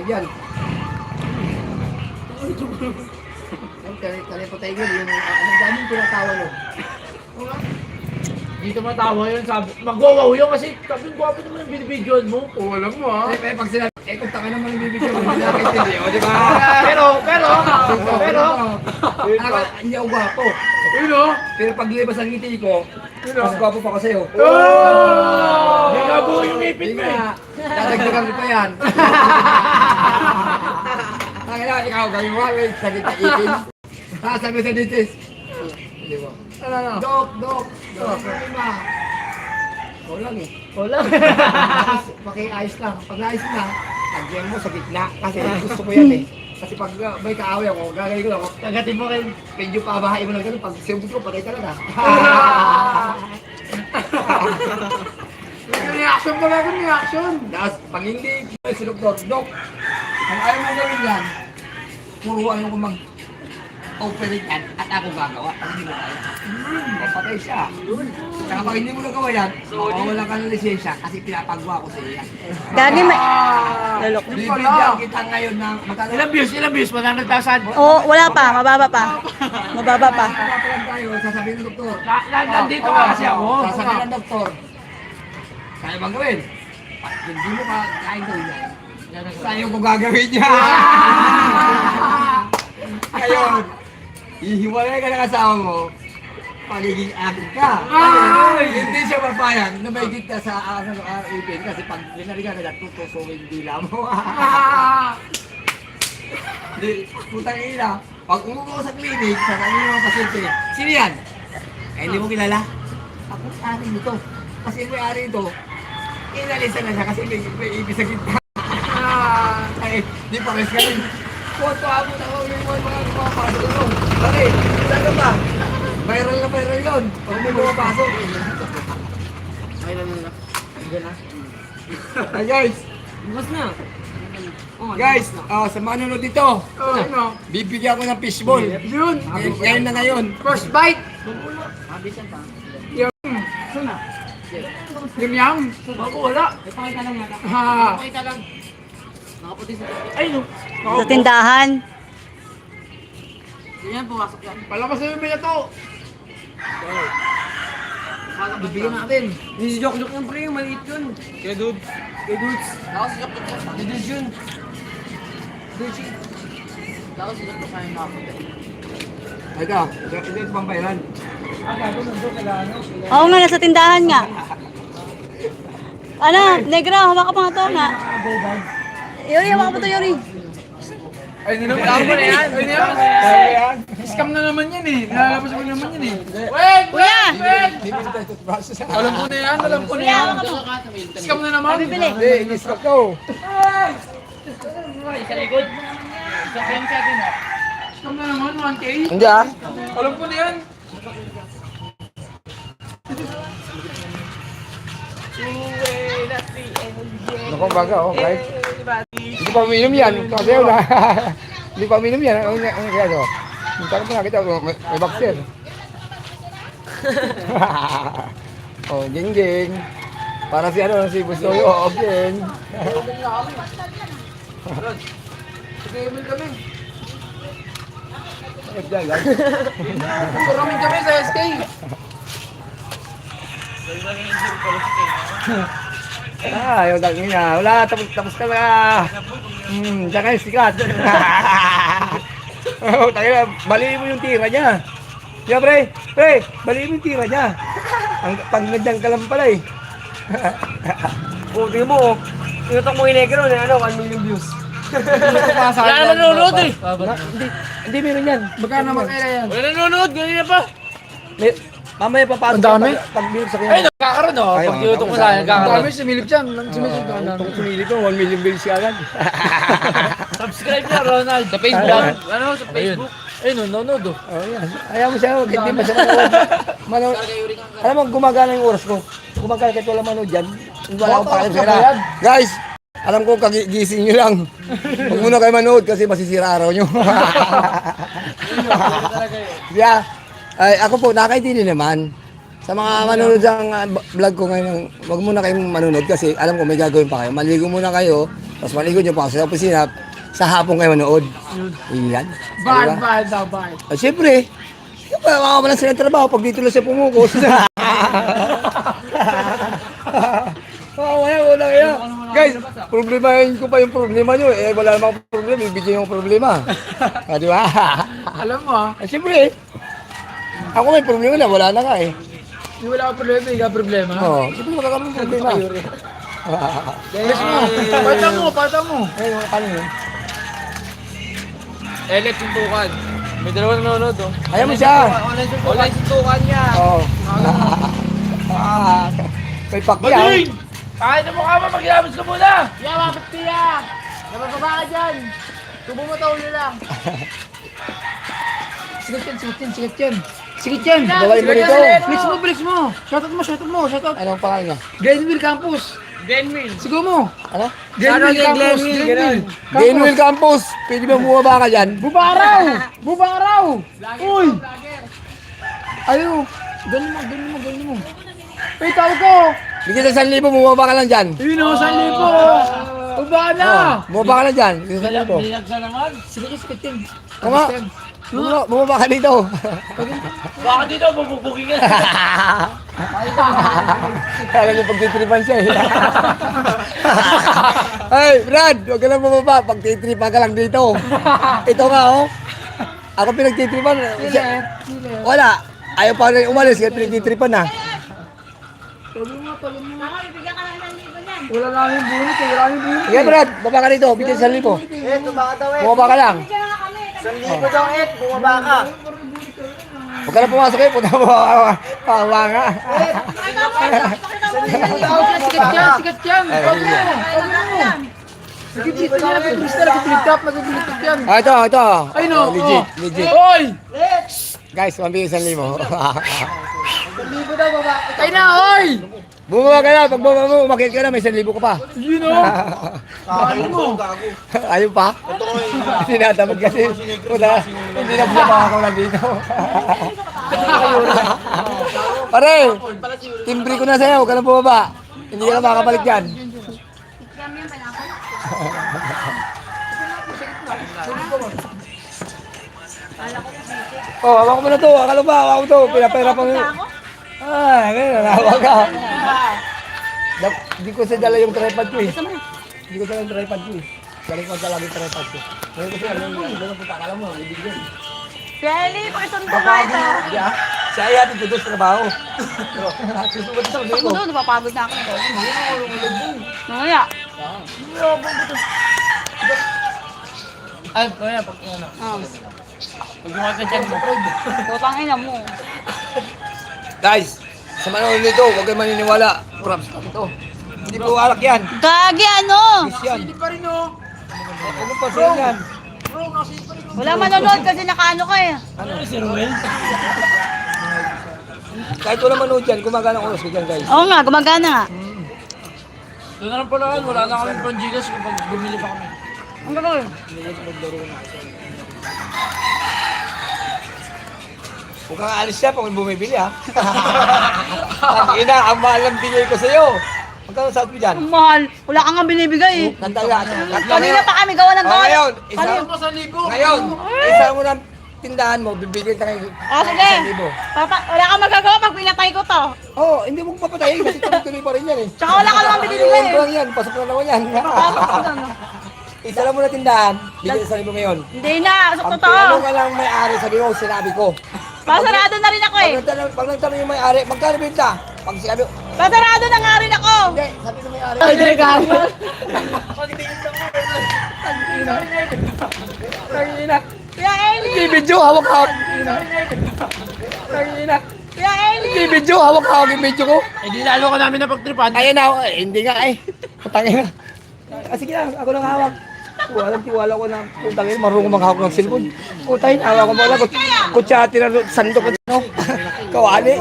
live yan. Kanina pa tayo yun, ang daming pinatawa nun. Dito matawa yun, sabi, mag-wow yun kasi sabi, gwapo naman ang binibidyoan mo. Oo, alam mo ha. Pag sinabi, kung taka naman yung bibigyan mo, hindi nakakaintindi, o di ba? Pero, hindi ako gwapo. Yun o. Pero pag libas ang ngiti ko, mas gwapo pa ko sa'yo. Hindi nga buo yung ipin mo eh. Dadagdagan ko pa yan. Kaya ikaw, gawin mo, sakit na ipin. Sabi sa dentist. Hindi mo. Dok. Problema. Ikaw lang eh. Wala. Pakiayos lang. Pag naayos na, lagyan mo sa gitna. Kasi gusto ko yan eh. Kasi pag may kaaway ako, gagawin ko lang. Kagatin mo kayo. Medyo pabahain mo lang ganun. Pag siyempre ko, patay talaga. Reaction pala ako, reaction. Tapos, pag hindi, si Doktor, Dok, kung ayaw mo gawin yan, puro ayaw ko mag-operate yan at ako gagawa. Pag hindi mo kaya, papatay siya. Saka pag hindi mo nagawa yan, wala ka ng lisensya kasi pinapagawa ko sa iya. Gagi may... Lalok. Bibigyan kita ngayon ng magkano. Ilang views? 100,000. Oh, wala pa. Mababa pa. Mababa pa. Papalan tayo, sasabihin ng doktor. Nandito ka kasi ako. Sasabihin ng doktor. Kaya bang gawin? Pag hindi mo ka kaya gawin yan. Sa'yo ko gagawin niya. Ngayon, ihiwalay ka ng asawa mo, pagiging akin ka. Hindi siya mapayag na may gitna sa ipin kasi pag binalikan na tutusungin dila mo. Putang ina, pag umupo sa clinic, sa kanina mga pasyente, sino yan? Eh, hindi mo kilala? Ako ari nito. Kasi may ari ito, inalisan na siya kasi may ibig sa gitna. Ay, di pa rin ka rin. Foto ako na ako yung mga pumapasok ito. Pare, saan ka ba? Viral yun. Pag may pumapasok. Viral na. Ay guys, Mas na. guys, sa mga nanonood dito, Ano? bibigyan ko ng fishball. Yun. Ngayon na ngayon. First bite. Yum. Bago wala. Ha. lang. Nakaputi sa ay no. Sa tindahan. Yan, pumasok yan. Palakas na yung mga to. Bibigyan natin. Hindi si Jok yung pre, maliit yun. Kaya dude. Ako si Jok yun. Di dude yun. Dude. Ako si Jok kaya makaputi. Ay ka, ito pang bayaran. Oo nga, nasa tindahan nga. Ano, negra, hawak ka pa nga to nga. Yuri, hawak ka pa to, Yuri. Ay, nilaman mo na yan. Ay, yan. Scam na naman yan eh. Nalalabas mo naman yan eh. Wait! Kuya! Alam ko na yan. Scam na naman. Bibili. Hindi, in-stop ko. Sa likod. Sa kaya sa atin ha. Scam na naman, 1K. Hindi ah. Alam ko na yan. Naku, baga, oh, guys. Hindi pa uminom yan. Kasi wala. Hindi pa uminom yan. Ang kaya ito. Minta ko nakita ko, may boxer. Oh, jing. Para si ano, si Bustoyo, okay. Sige, email kami. Bakit dyan, guys? Kuramin kami sa SK. Yung tangin na. Wala, tapos ka na. Diyan kayo sikat. Tangin na, baliin mo yung tira niya. Diya, pre, baliin mo yung tira niya. Ang panggandang ka lang pala eh. Tingnan mo. Tinutok mo yung negro na 1 million views. Wala naman nanonood eh. Hindi meron yan. Magkano naman kaya yan? Wala nanonood, ganyan pa. Mamaya papasok. Ang dami? Pag-bilog sa Ay, kanya. nakakaroon oh. Ayaw, Pag tinutok mo ang sa akin, Ang nakakaroon. dami, sumilip dyan. Sumilip dyan. Itong sumili ko, 1 million bills ka agad. Subscribe na, Ronald. Sa Facebook. Ano, sa Facebook. Ayun, nanonood oh. Oh, yan. Ayaw mo siya, hindi pa siya manood. Alam mo, gumagana yung oras ko. Gumagana kahit wala manood dyan. Wala akong pakialam sa kanya. Guys, alam ko kagising nyo lang. Huwag muna kayo manood kasi masisira araw nyo. Yeah. Ay, ako po, nakaintindi naman. Sa mga manonood ng vlog ko ngayon, huwag muna kayong manonood kasi alam ko may gagawin pa kayo. Maligo muna kayo, Tapos malikod yung pasok sa opisina, sa hapon kayo manood. Iyan. Bad daw, bad. Ah, siyempre, makakawalan sila ng trabaho pag dito lang siya pumukos. Wala kaya. Guys, problemahin ko pa yung problema nyo. Eh, wala namang problema, ibigay yung problema. Di ba? Alam mo ah, Ah, siyempre, ako may problema na, wala na nga eh. yung wala ka problema, hindi ka problema. Oo, siyempre magkakaroon ng problema. Pata mo. Eh, ano yun? Elet suntukan. May dalawa nanonood oh. Ayaw mo siya. Online suntukan niya. Oo. May pakyaw. Kahit na mukha mo, mag-ilabas ka muna! Yawa, ba't kaya? Nabababa ka dyan. Tubo mo tayo lang. Sikit yan. Babae mo rito. Bilis mo. Shoutout mo. Anong pangalan niya? Glenville Campus. Glenville. Sigaw mo. Ano? Glenville Campus. Glenville. Gainwell Campus. Pwede ba bumaba ka dyan? Bubaraw! Uy! Ayaw. Ganun mo. Ay, tawag ko. Bigyan sa 1,000, bumaba ka lang dyan. Yun o, 1,000. Baba na. Bumaba ka lang dyan. Bigyan sa 1,000. Binagsa naman. Sikit yan. Tama. Bumaba ka dito. Baka dito, bububukin ka. Kala niyo pagtitripan siya eh. Hey, Brad, huwag ka lang bumaba. Pagtitripan ka lang dito. Ito nga oh. Ako pinagtitripan. Wala. Ayaw pa rin umalis kaya pinagtitripan na. Wala lang yung bunit. Sige Brad, baba ka dito. Bigyan sa 1,000. Bumaba ka lang. 1,000 daw, bumaba ka. Huwag ka na pumasok eh. Punta mo. Pawa nga. Sikat yan. Nagpipilitap yan. Ah, ito. Ay, no. Legit. Oy! Guys, mambigay sa 1,000. Ay na, oy! Bumaba ka na. Pag bumaba mo, umakit ka na. May 1,000 ka pa. Yun o. Bakit mo? Ayaw pa? Tinatamad kasi. Hindi na bumaba ako lang dito. Pare, timbre ko na sa'yo. Huwag ka na bumaba. Hindi ka na makakabalik dyan. Oh, hawak mo na to. Akala ba, hawak mo to. Pinapahirapan mo. Ah, ganyan. Hawak ka. Hindi ko sa dala yung tripod ko eh. Hindi ko dala yung tripod ko eh. Galing ko sa lagi yung tripod ko. Ngayon kasi alam mo, doon punta ka lang mo. Ibigyan. Kelly, pakisundo ba ito? Siya ay ating tudos trabaho. Susubad sa ulit ko. Pagod, napapagod na ako. Mamaya. Ay, kaya pag ano. Pag lumakad dyan mo. Putang ina mo. Guys, sa manonood nito, huwag kayo maniniwala. Props lang ito. Hindi po alak yan. Gagi ano? Bis yan. Hindi pa rin o. Ano pa sa yan? Wala manonood kasi nakaano ka eh. Kahit wala manood yan, gumagana ang oras ko dyan guys. Oo nga, gumagana nga. Doon na lang pala, wala na kami pang gigas kapag bumili pa kami. Ang gagawin? Huwag kang aalis siya pag may bumibili ha. Ang ina, ang mahal ng bigay ko sa'yo. Magkano sa atin dyan? Ang mahal. Wala kang nga binibigay eh. Nandala. Kanina pa kami gawa ng gawa. Ngayon, isa, Ano sa ligo? ngayon, isa mo ng tindahan mo, bibigyan ka kayo. Ah, sige. Wala kang magagawa pag pinatay ko to. Oo, hindi mo papatayin kasi tuloy-tuloy pa rin yan eh. Tsaka wala kang naman binibigay Iwan ko lang yan, pasok na naman yan. Papasok ko na, no? Isa lang mo na tindahan, bigyan sa libo ngayon. Hindi na, sa Ang totoo. pinalo ka lang may-ari, sabi mo, sinabi ko. Pasarado na rin ako eh. Pag nagtanong yung may-ari, magkano benta? Pag sinabi, Pasarado na nga rin ako. hindi, sabi ng may-ari. Ay, regalo. Kuya Eli. Hindi, video, hawak-hawak. Kuya Eli. Hindi, video, hawak-hawak yung video ko. Eh di lalo ka namin na pagtripan. Ayan na ako, hindi nga eh. Putangin na. Sige na, ako lang hawak. Tiwala ko na, putangin, marunong maghawak ng cellphone. Putangin, hawak ko mula. Kutsati na sandok at ano. Kawali.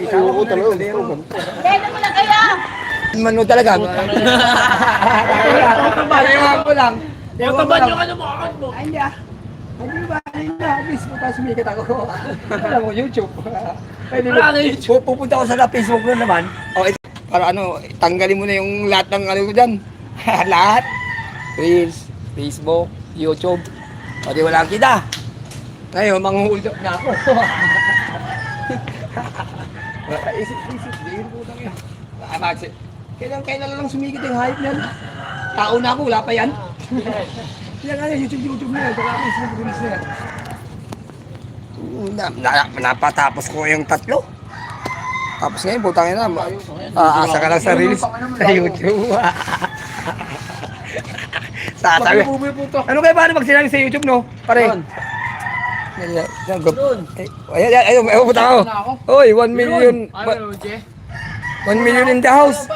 Ikaw ko talaga. Dito mo na kaya. Mano talaga. Ewan ko lang. Mataban yung ano mo, akad mo. Ay, hindi ah. Hindi ba? Hindi ah. Please, punta sumikat ako. Alam mo, YouTube. Pwede mo. Wala na YouTube. Pupunta ko sa Facebook na naman. O, ito. Para ano, tanggalin mo na yung lahat ng ano ko dyan. Lahat. Reels, Facebook, YouTube. Pati wala kita. Ngayon, manghuhold up na ako. Isip-isip, di yun po lang yan. Kailan lang sumikit yung hype yan. Tao na ako, wala pa yan. Yan nga yan, YouTube na yan. Baka Facebook Reels na yan. Napatapos ko yung 3. Tapos ngayon, putang ina, asa ka lang sa Reels, sa YouTube. Sasabi. Ano kaya paano pag sinabi sa YouTube, no? Pare. Ayun, puta ako. Oy, 1 million. 1 million in the house.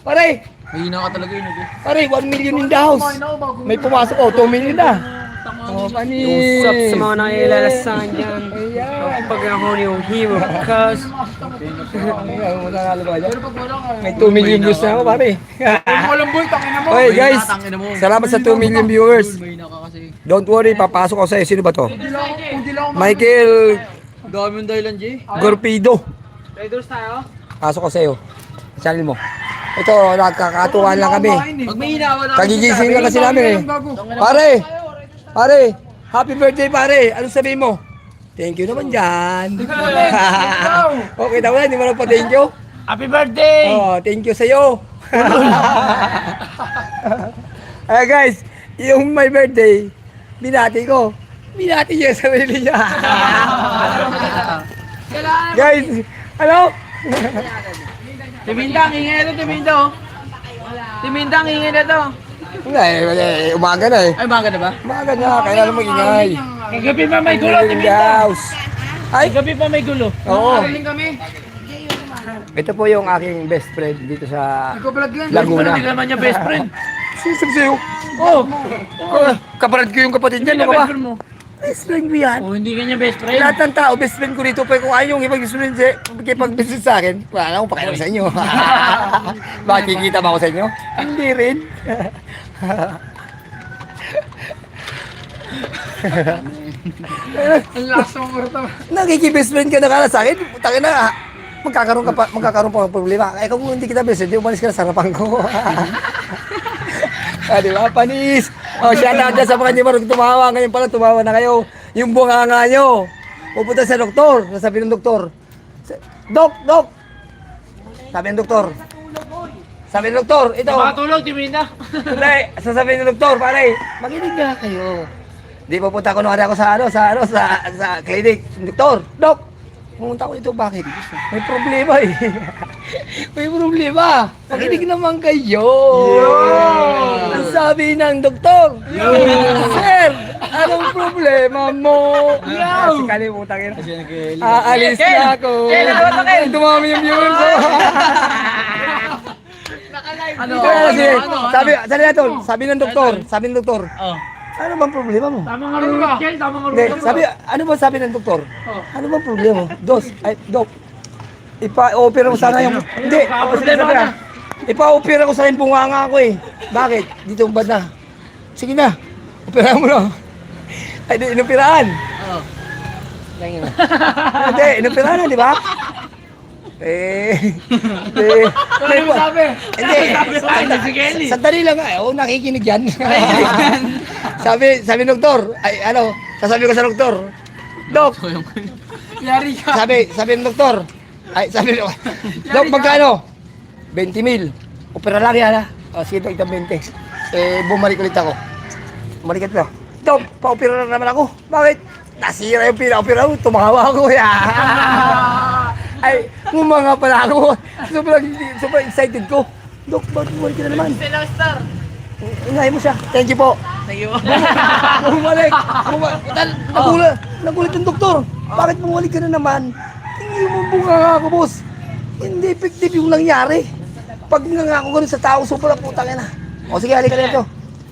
Pare, Mahina ka talaga yun, okay? pare, 1 million in the house. May pumasok, 2 million na. Oh, panis. What's up sa mga nakilalasan dyan? Ayan. Pag ako yung hero, cause May 2 million views na ako, pare. Walang boy, tangin na mo. Oy, guys, salamat sa 2 million viewers. Mahina ka kasi. Don't worry, papasok ako sa'yo. Sino ba to? Hindi lang ako Michael dami yung dahilan, Jay. Gorpido. Raiders tayo? Pasok ko sa'yo. Sa channel mo. Ito, nagkakatuwaan lang kami. Pag may hinawa na Kagigising lang kasi namin eh. Pare, happy birthday pare. Ano sabihin mo? Thank you naman dyan. Okay daw na, hindi mo lang pa thank you. Happy birthday! Oh, thank you sa'yo. Guys, yung my birthday, binati ko. Binati niya sa sarili niya. Guys, ano? Timindang, ingin na to, Timindang. Timindang, ingin na to. Hindi, umaga na eh. Ay, baga na ba? Umaga na, kailangan mag-ingay. Kagabi pa may gulo, In the house. Ay, Kagabi pa may gulo. oo. Karaling kami. Ito po yung aking best friend dito sa Ikaw vlog yan. Laguna. Hindi naman niya best friend. Sisip sa'yo. Oh, kaparad ko yung kapatid niya, ano ka ba? Best friend mo. Best friend ko yan. Oh, hindi kanya best friend. Lahat ng tao, best friend ko dito. Pero kung ayaw yung ipag-business sa akin, wala na akong pakialam sa inyo. Bakit kikita ba ako sa inyo? Hindi rin. Ang last mong orta. Nakikibest friend ka na kala sa akin, takin na, magkakaroon pa ng problema. Eh kung hindi kita best friend, di umalis ka na sa harapan ko. Di ba, panis? Oh, shout out dyan sa mga hindi marunong tumawa. Ngayon pala, tumawa na kayo. Yung bunganga nyo, pupunta sa doktor. Sabi ng doktor, Dok! Sabi ng doktor, ito. Makatulog, Timinda. Hindi, sasabihin ng doktor, pare, makinig na kayo. Di pupunta ko ako sa clinic. Doktor, Dok, pumunta ko dito, bakit? May problema eh. May problema. Makinig naman kayo. Ang sabi ng doktor, Sir, anong problema mo? Kasi kalimutan yun. Aalis na ako. Dumami yung viewers ko. Ano? Sabi ng doktor, Oh. ano bang problema mo? Tamang arulog yan, tamang Hindi, arulog. ano ba sabi ng doktor? Ano bang problema mo? Dok, ipa-opera mo sana yung... Hindi, problema sabi na. Ipa-opera ko sana yung bunganga ko eh. Bakit? Dito ba na? Sige na, opera mo na. Ay, di, inoperahan. Oh. Hindi, inoperahan na, di ba? Ano mo sabi? Hindi. Si Kelly. Sandali lang nga. Oo, nakikinig yan. sabi ng doktor, sasabi ko sa doktor, Dok, Yari ka. sabi ng doktor, Dok, magkano? 20,000. Opera lang yan ha. O, sige, Dok, itang 20. Bumalik ulit ako. Bumalik ito. Dok, pa-opera na naman ako. Bakit? Nasira yung pina-opera ko, tumawa ako. Ay, mga pala ako. Sobrang excited ko. Dok, bakit bumalik ka na naman? Star. Ingayin mo siya. Thank you po. Thank you. Bumalik. Nagulit yung doktor. Bakit bumalik ka na naman? Hindi mo bunga ako, boss. Hindi effective yung nangyari. Pag nangako ganun sa tao, sobrang putang ina. O sige, halika na ito.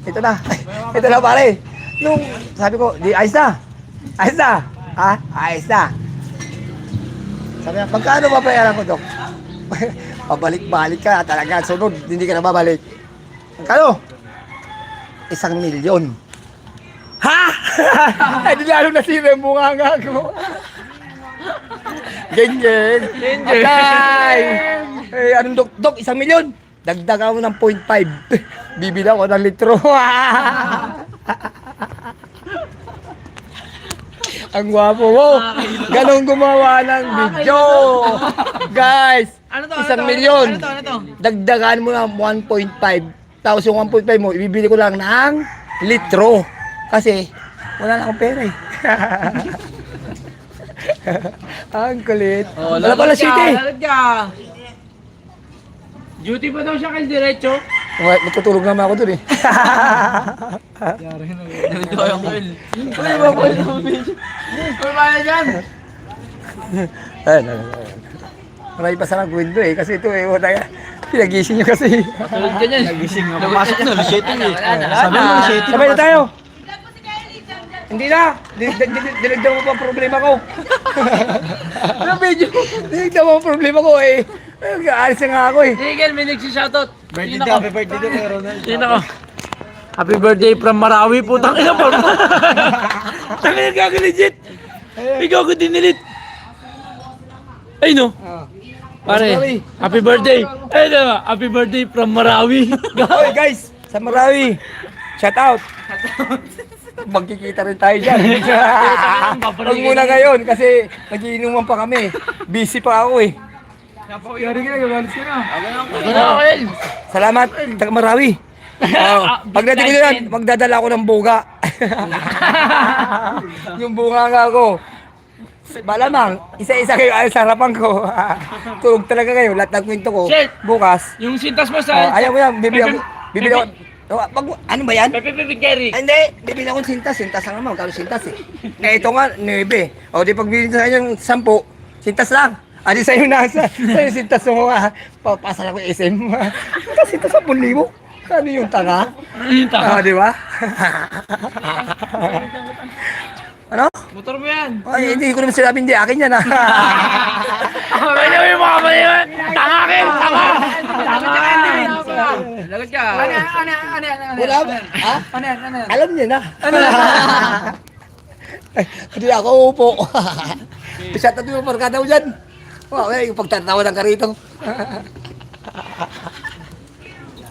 Ito na. Ito na pare. Nung sabi ko, di ayos na. Ayos na. Ha? Ayos na. Sabi niya, magkano babayaran ko, Dok? Pabalik-balik ka talaga. Sunod, hindi ka na babalik. Magkano? 1,000,000. Ha? Ay, di lalo nasira yung bunganga ko. Geng. Okay. Eh, anong Dok? 1,000,000. dagdagan mo ng 0.5. Bibili ako ng litro. Ang gwapo mo. Ganong gumawa ng video. Guys, Ano to? 1,000,000. Ano to? Dagdagan mo ng 1.5. Tapos yung 1.5 mo, ibibili ko lang ng litro. Kasi, wala na akong pera eh. Ang kulit. Wala pala city. Lalad ka. Duty pa daw siya kay diretso. Matutulog naman ako dun eh. Ito yung kill. Ano ba na dyan? Ayun. Marami pa sana kwento eh. Kasi ito eh, pinagising nyo kasi. Tulad ka niyan. Nagising nga. Napasok na, lisheting eh. Sabi mo, sabay na tayo. Hindi na. Dinagdaw mo pa ang problema ko. Ano video? Dinagdaw mo ang problema ko eh. Aalis na nga ako eh. Nigel, may nagsi-shoutout. Happy birthday to kay Ronald. Sino ko? Happy birthday from Marawi, putang ina po. Tangina ka legit. Ikaw ko dinilit. Ay no. Pare, happy birthday. Ay no, happy birthday from Marawi. Oy guys, sa Marawi. Shout out. Magkikita rin tayo dyan. Huwag muna ngayon kasi nagiinuman pa kami. Busy pa ako eh. Yari ka na, gawalis ka na. Salamat, taga Marawi. Pagdating ko dyan, magdadala ako ng buga. Yung bunga nga ako. Malamang, isa-isa kayo ay sa harapan ko. Tulog talaga kayo, lahat ng kwento ko. Shit! Bukas. Yung sintas mo sa... Ayaw ko yan, bibili ako. Ano ba yan? Pepe Gary. Hindi, bibili akong sintas lang naman, magkano sintas eh. Ito nga, 9. O di pagbili sa inyo ng 10, sintas lang. Adi sa'yo nasa, sa'yo sintas mo papasa lang ko SM. Sintas 10,000. Ano yung tanga? Yung tanga? Di ba? Ano? Motor mo yan. Ay, hindi ko naman sinabi, hindi, akin yan Ano yung mga mali yan? Tanga ka yun, tanga! Lagot ka. Wala ba? Ha? Ano? Alam niya na. Hindi ako upo. Bisa tabi mo parkada mo dyan. Wow, yung pagtatawa ng karito.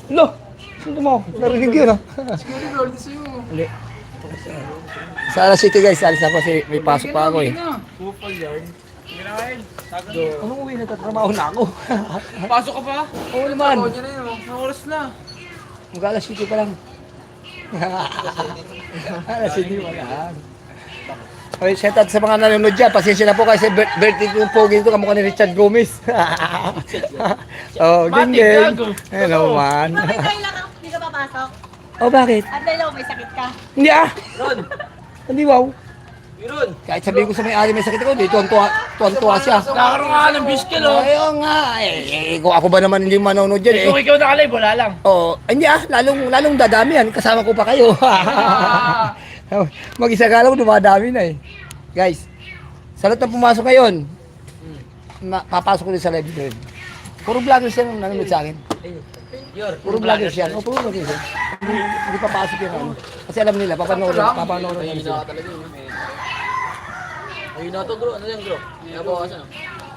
Lo, sino mo? Narinig yun, no? Hindi. Sa Alas City guys, alis ako kasi may pasok pa ako eh. Anong uwi? Nagtatrabaho na ako. Pasok ka pa? Oo naman. Ang oras na. Mag-Alas City pa lang. Alas City pa lang. Okay, shout out sa mga nanonood dyan. Pasensya na po kasi birthday ko pogi ito kamukha ni Richard Gomez. Oh, geng-geng. Hello man. Bakit tayo lang ako hindi ka papasok? Oh, bakit? At dahil ako may sakit ka. Hindi ah. Ron. Hindi wow. Ron. Kahit sabihin ko sa may-ari may sakit ako, di tuwan-tuwa siya. Nakaroon ka ng biskel oh. Ayun nga. Kung ako ba naman hindi manonood dyan eh. Kung ikaw nakalive, wala lang. Oh, hindi ah, lalong dadami yan. Kasama ko pa kayo. Mag-isa ka lang, dumadami na eh. Guys, sa lahat na pumasok ngayon, papasok ko rin sa live din. Puro vloggers yan ang nanonood sa akin. Puro vloggers yan. Oh, puro vloggers yan. Hindi papasok yan. Ano. Kasi alam nila, papanoorin yan sila. Ayun na to bro, ano yan bro? Nabawasan oh.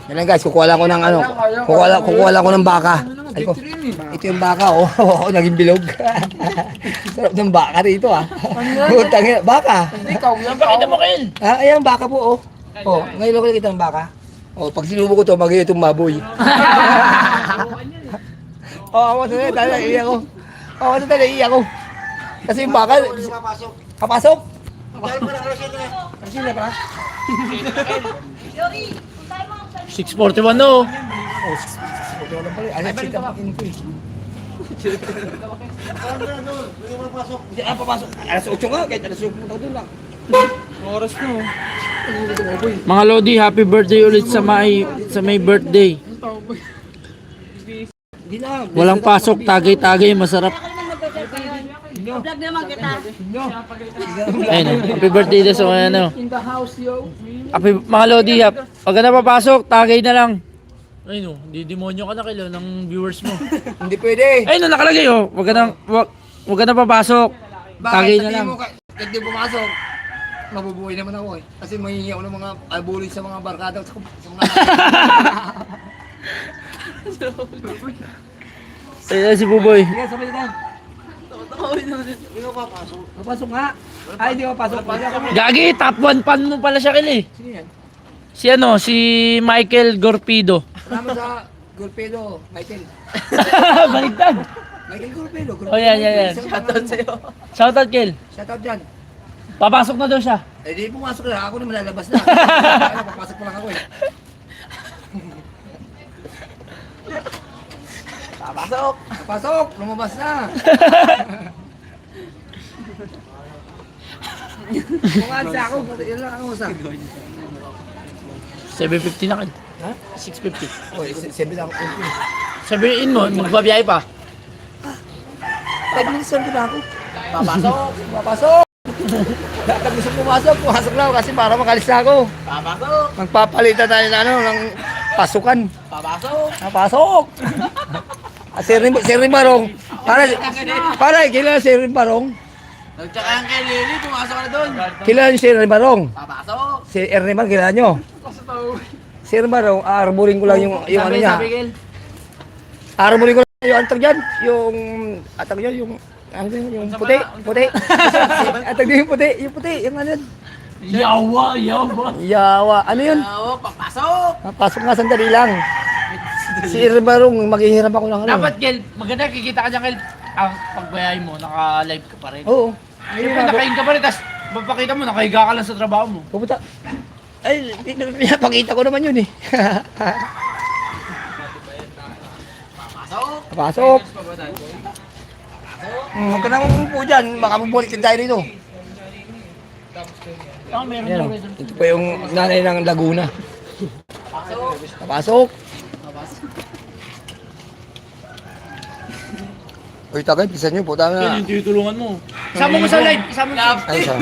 Yan lang guys, kukuha lang ko ng ano, kukuha lang ko ng baka. Ay ko, ito yung baka oh, naging bilog. Sarap ng baka rito ah. Butang ina, baka. Pakita mo kayo. Ah, ayan baka po oh. Oh, ngayon ako nakita ng baka. Oh, pag sinubo ko to, magiging itong baboy. Oh, ako sa talaga iiyak ko. Ako sa talaga iiyak ko. Kasi yung baka, papasok. Sino pa? Yori, puntahan mo ako sa 641 no. Hindi, papasok. Alas 8 nga, kahit alas 8 punta ko doon lang. Oras na. Mga Lodi, happy birthday ulit sa may birthday. Hindi na. Walang pasok, tagay-tagay, masarap. ako naman mag-birthday ngayon. Vlog naman kita. Ayun oh, happy birthday na sa mga ano. In the house, yo. Happy, mga Lodi, pag ka na papasok, tagay na lang. Ayun oh, di demonyo ka na kilo ng viewers mo. Hindi pwede. Ayun oh, nakalagay oh, wag ka na papasok. Tagay na lang. Kahit di pumasok, mabubuhay naman ako eh. Kasi mahihiya ako ng mga bully sa mga barkada sa mga... Ayan si Buboy. Sige, sabay na. Hindi ko papasok. Papasok nga. Ay, hindi ko papasok. Gagi, top 1 fan mo pala siya, Kel eh. Sino yan? Si ano, si Michael Gorpido. Salamat sa Gulpedo, Michael. Baligtad. Michael Gulpedo. Oh, yan. Shoutout sa'yo. Shoutout, Kel. Shoutout dyan. Papasok na daw siya. Eh di pumasok na, ako naman lalabas na. Papasok pa lang ako eh. Papasok! Papasok! Lumabas na! Kung ano sa ako, yun lang ang usap. 750 na, Kel. Ha? 650. Oh, 7 lang ako. Sabihin mo, magbabiyahe pa. 5 minutes lang diba ako? Papasok! Papasok! Dahil gusto pumasok na ako kasi para makalis na ako. Papasok! Magpapalitan tayo na ano, ng pasukan. Papasok! Papasok! Sir Rimbarong, para kilala si Rimbarong. Nagtsaka yung kay Lily, pumasok ka na doon. Kilala niyo si Rimbarong. Papasok. Si Erneman, kilala niyo. Si Rimbarong, arboring ko lang yung ano niya. Kel. Armory ko lang yung antag dyan. Yung ano yun, yung puti. Antag din yung puti. Yung ano yun. Yawa. Yawa. Ano yun? Oo, papasok. Pasok nga sandali lang. Si Irbarong, maghihiram ako ng ano. Dapat, Kel, maganda kikita ka dyan, Kel. Ang pagbayahe mo, naka-live ka pa rin. Oo. Siyempre, nakain ka pa rin, tapos mapakita mo, nakahiga ka lang sa trabaho mo. Pupunta. Ay, pinapakita ko naman yun eh. Pasok. Huwag ka nang umupo dyan, baka mabulitin tayo dito. Meron Yan, daw oh. rin. Ito pa yung nanay ng Laguna. Pasok. Uy, tagay, pisan nyo, puta Kel, na. yung tutulungan mo. Isama mo sa live, isama mo sa live. Ay, sa.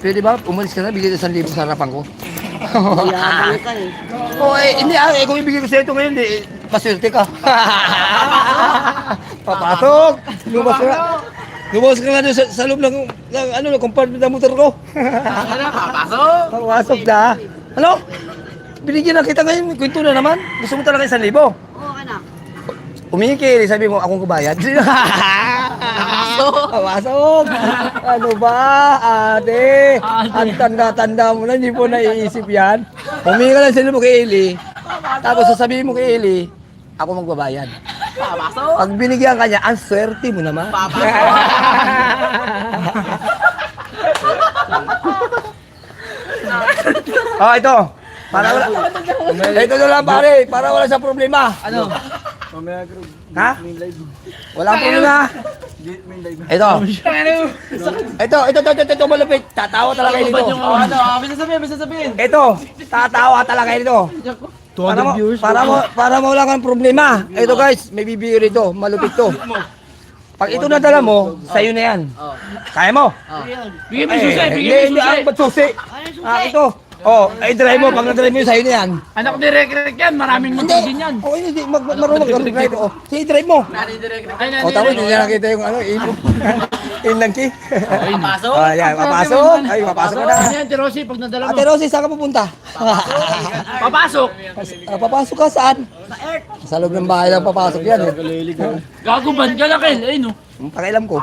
Pwede ba? Umalis ka na, bigyan ka 1,000 sa harapan ko. Yabang ka eh. Oh, hindi kung ibigay ko sa ito ngayon, paswerte ka. Papasok! Lumabas ka nga doon sa loob ng compartment ng motor ko. Papasok. Papasok na. Ano? Binigyan na kita ngayon, kwento na naman. Gusto mo talaga 1,000? Oo, anak. Umingi kay Eli, sabi mo, akong kubayad. Papasok! Ano ba, ate? Ang tanda-tanda mo na, hindi mo naiisip yan. Humingi ka lang sa mo kay Eli. Tapos sasabihin mo kay Eli, ako magbabayad. Papasok. Pag binigyan ka niya, ang swerte mo naman. Oh, ito. Para wala. Ito na lang pare, para wala sa problema. Ano? Ha? Walang problema. Ito. Ito malupit. Tatawa talaga dito. Bisa sabihin. Ito, tatawa talaga dito. Para mo wala kang problema. Ito guys, may bibigay rito, malupit to. Pag ito nadala mo, sa'yo na yan. Kaya mo? Bigyan mo yung susi, bigyan mo yung Hindi, susi. ang ba't susi? Ito. Oh, i-drive mo. Pag na-drive mo yun, sa'yo na yan. Anak ni Rek yan, maraming motor din yan. Oh, hindi. Marunong mag-drive. Oh, sige, drive mo. Ay, Oh, tapos hindi na nakita yung ilo. Inlangki. Papasok. Oh, yan. Papasok. Ay, papasok ka na. Ano yan, Tirosi, pag nadala mo? Ate Rosie, saan ka pupunta? Papasok. Papasok ka saan? Sa loob ng bahay lang papasok yan. Gago, ban ka lang, Kel. Ayun, no. Pakialam ko.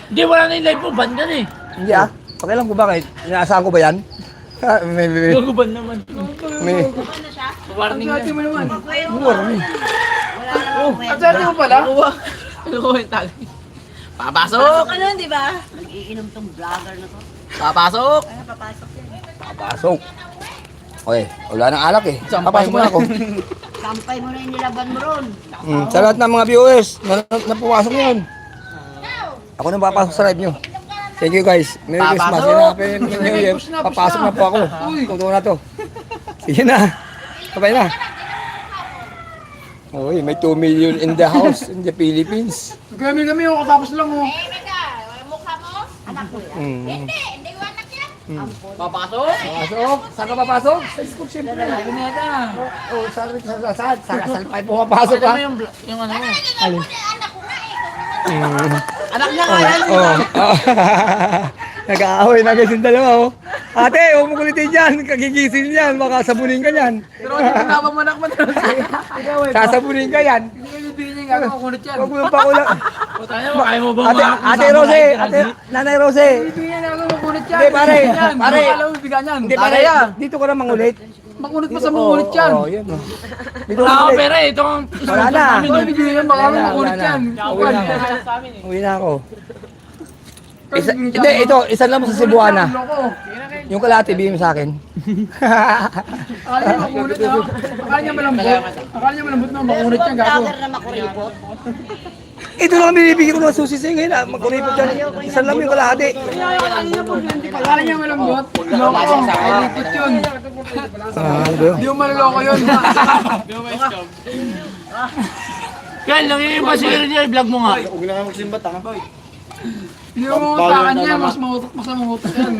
Hindi, wala na yung live mo, ban ka na eh. Hindi pakialam ko bakit? Inaasahan ko ba yan? May Gago, ban naman. Warning Ate na. mo naman. warning. Ang swerte mo pala. Ano ko yung tali? Papasok. Ano, di ba? Nag-iinom tong vlogger na to. Papasok. Kaya papasok yan. Papasok. Okay, wala nang alak eh. Papasok na ako. Sampay mo na yung nilaban mo ron. Sa lahat ng mga viewers na pumasok ngayon. Ako nang papasok sa live nyo. Thank you guys. Merry Christmas. Papasok! Happy New Year. Papasok na po ako. Tungtong na to. Sige na. Sabay na. Uy, may 2 million in the house in the Philippines. Kami yung katapos lang oh. Papasok. Papasok? Saan ka papasok? Sa school siyempre. Oh, saan? Sa salpay po papasok Ano ha? mo yung ano mo? Anak niya nga yan. Oh. Nag-aaway na kasi yung dalawa oh. Ate, huwag mo kulitin dyan. Kagigising yan. Baka sabunin ka yan. Pero hindi ko napamanak mo na. Ikaw eh. Sasabunin ka yan. Hindi ko bibigyan niya ako kunot yan. Huwag mo yung pakulang. O tayo, kaya mo ba Ate Rose, Nanay Rose. Bibigyan niya ako kunot yan. Hindi, pare. Yan. Pare. Alam mo bibigyan yan. Hindi, pare. Dito ko na mangulit. Makunot pa sa mangunot yan. Oo, yan. Dito ko Wala ako mangulit. pera eh. Ito ang Wala na. Ikaw bibigyan yan. Baka makunot Wala na. yan. Uwi na ako. Uwi na ako. Isa, Hindi, ito. Isa lang mo sa Cebuana. Yung kalahati, bigyan mo sa akin. Akala niya makunot ha. Akala niya malambot. Akala niya malambot na makunot yan gago. Vlogger na makuripot. Ito lang binibigyan ko ng susi sa'yo ngayon. Magkuripot dyan. Isa lang yung kalahati. Akala niya malambot. Loko. Malipot yun. Ano Hindi mo maloloko yun. Kaya lang yung pasira niya, i-vlog mo nga. Hindi mo sa kanya. Mas mautok yan.